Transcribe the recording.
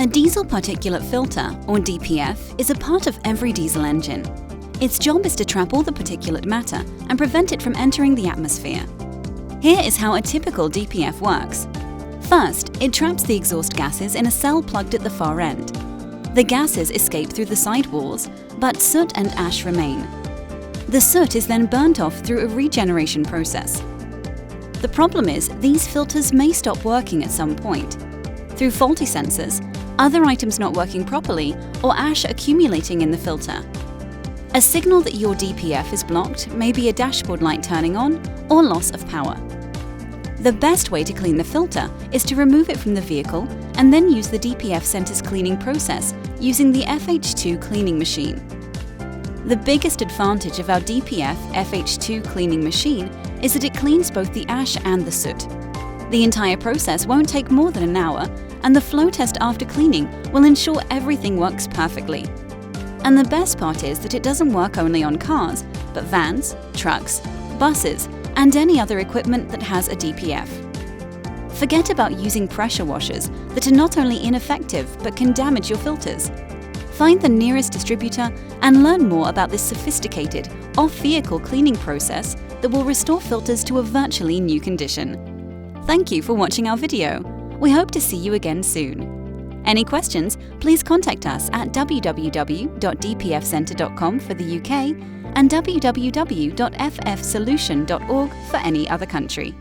A diesel particulate filter, or DPF, is a part of every diesel engine. Its job is to trap all the particulate matter and prevent it from entering the atmosphere. Here is how a typical DPF works. First, it traps the exhaust gases in a cell plugged at the far end. The gases escape through the side walls, but soot and ash remain. The soot is then burnt off through a regeneration process. The problem is, these filters may stop working at some point. Through faulty sensors, other items not working properly, or ash accumulating in the filter. A signal that your DPF is blocked may be a dashboard light turning on or loss of power. The best way to clean the filter is to remove it from the vehicle and then use the DPF center's cleaning process using the FH2 cleaning machine. The biggest advantage of our DPF FH2 cleaning machine is that it cleans both the ash and the soot. The entire process won't take more than an hour, and the flow test after cleaning will ensure everything works perfectly. And the best part is that it doesn't work only on cars, but vans, trucks, buses, and any other equipment that has a DPF. Forget about using pressure washers that are not only ineffective but can damage your filters. Find the nearest distributor and learn more about this sophisticated, off-vehicle cleaning process that will restore filters to a virtually new condition. Thank you for watching our video. We hope to see you again soon. Any questions, please contact us at www.dpfcenter.com for the UK and www.ffsolution.org for any other country.